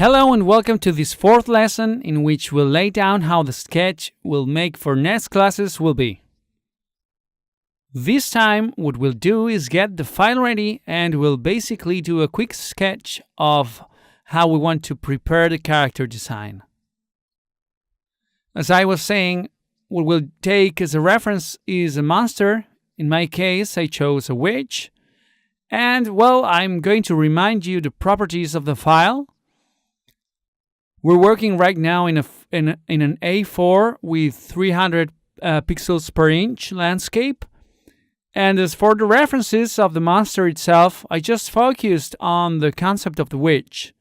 Hello and welcome to this fourth lesson in which we'll lay down how the sketch we'll make for next classes will be. This time what we'll do is get the file ready and we'll basically do a quick sketch of how we want to prepare the character design. As I was saying, what we'll take as a reference is a monster. In my case, I chose a witch. And well, I'm going to remind you the properties of the file. We're working right now in an A4 with 300 pixels per inch landscape. And as for the references of the monster itself, I just focused on the concept of the witch.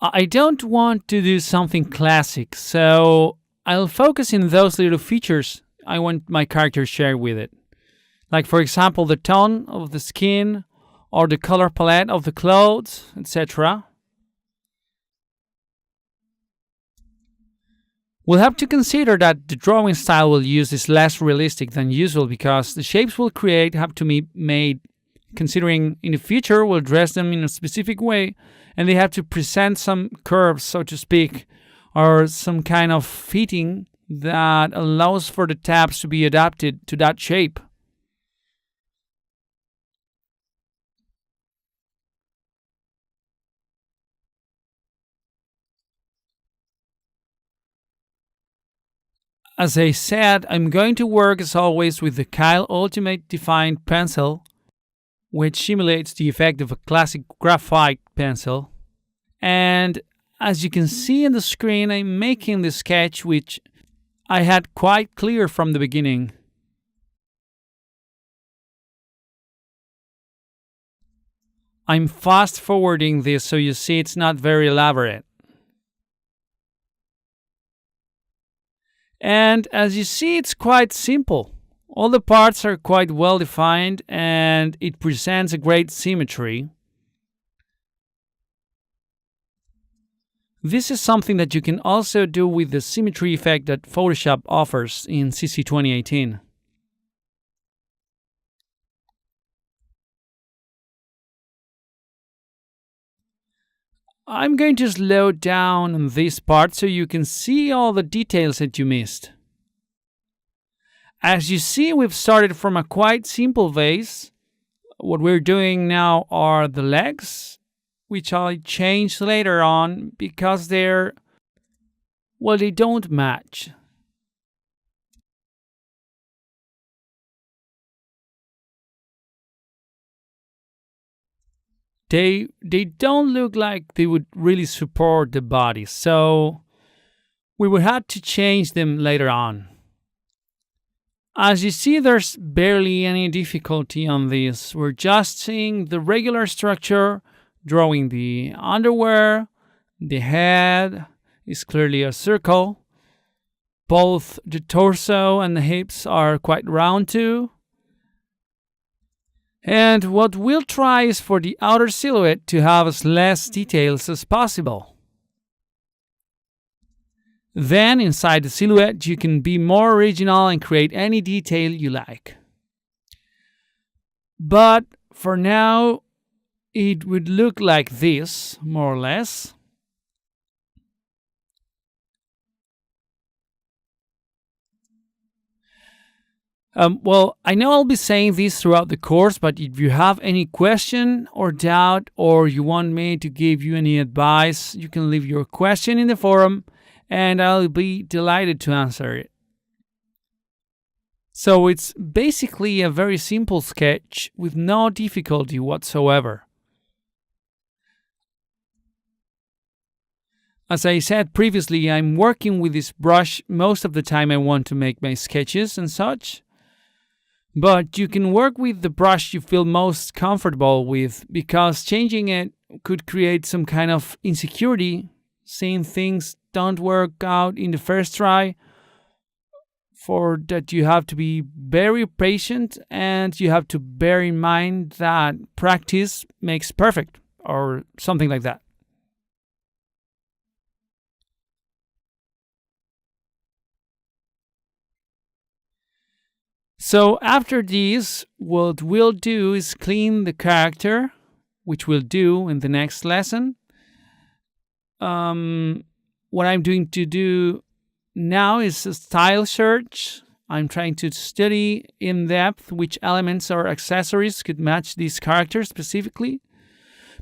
I don't want to do something classic, so I'll focus in those little features I want my character to share with it. Like, for example, the tone of the skin or the color palette of the clothes, etc. We'll have to consider that the drawing style we'll use is less realistic than usual because the shapes we'll create have to be made considering in the future we'll dress them in a specific way and they have to present some curves, so to speak, or some kind of fitting that allows for the tabs to be adapted to that shape. As I said, I'm going to work as always with the Kyle Ultimate Defined pencil, which simulates the effect of a classic graphite pencil. And as you can see in the screen, I'm making the sketch which I had quite clear from the beginning. I'm fast forwarding this so you see it's not very elaborate. And as you see, it's quite simple. All the parts are quite well defined and it presents a great symmetry. This is something that you can also do with the symmetry effect that Photoshop offers in CC 2018. I'm going to slow down on this part so you can see all the details that you missed. As you see, we've started from a quite simple vase. What we're doing now are the legs, which I'll change later on because they don't match. They don't look like they would really support the body, so we would have to change them later on. As you see, there's barely any difficulty on this. We're just seeing the regular structure, drawing the underwear, the head is clearly a circle. Both the torso and the hips are quite round too. And what we'll try is for the outer silhouette to have as less details as possible. Then inside the silhouette you can be more original and create any detail you like. But for now it would look like this, more or less. Well, I know I'll be saying this throughout the course, but if you have any question or doubt, or you want me to give you any advice, you can leave your question in the forum, and I'll be delighted to answer it. So it's basically a very simple sketch with no difficulty whatsoever. As I said previously, I'm working with this brush most of the time I want to make my sketches and such. But you can work with the brush you feel most comfortable with because changing it could create some kind of insecurity, seeing things don't work out in the first try. For that you have to be very patient and you have to bear in mind that practice makes perfect or something like that. So after this, what we'll do is clean the character, which we'll do in the next lesson. what I'm doing to do now is a style search. I'm trying to study in depth which elements or accessories could match this character specifically.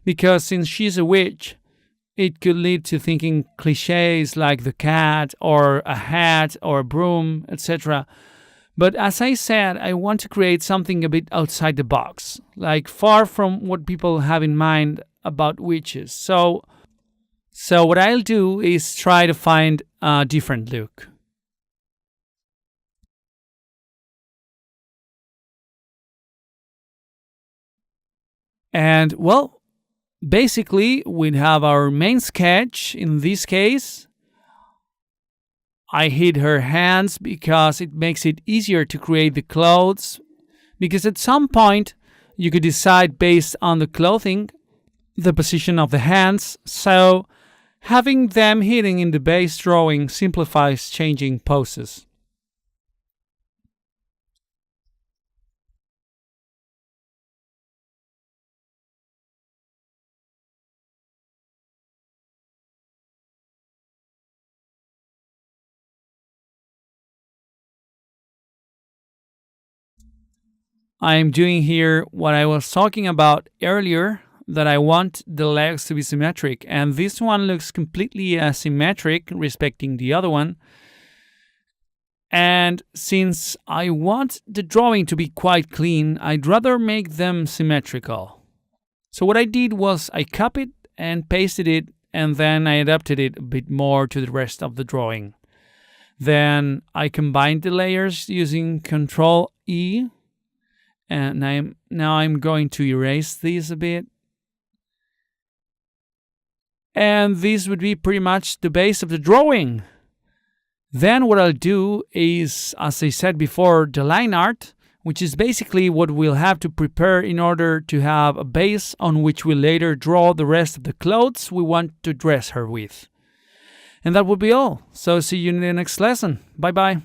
Because since she's a witch, it could lead to thinking cliches like the cat or a hat or a broom, etc. But as I said, I want to create something a bit outside the box, like far from what people have in mind about witches. So what I'll do is try to find a different look. And well, basically, we have our main sketch. In this case, I hid her hands because it makes it easier to create the clothes. Because at some point, you could decide based on the clothing, the position of the hands. So having them hidden in the base drawing simplifies changing poses. I'm doing here what I was talking about earlier, that I want the legs to be symmetric, and this one looks completely asymmetric respecting the other one. And since I want the drawing to be quite clean, I'd rather make them symmetrical. So what I did was I copied and pasted it, and then I adapted it a bit more to the rest of the drawing. Then I combined the layers using Control E, and now I'm going to erase these a bit. And this would be pretty much the base of the drawing. Then what I'll do is, as I said before, the line art, which is basically what we'll have to prepare in order to have a base on which we'll later draw the rest of the clothes we want to dress her with. And that would be all. So see you in the next lesson. Bye bye.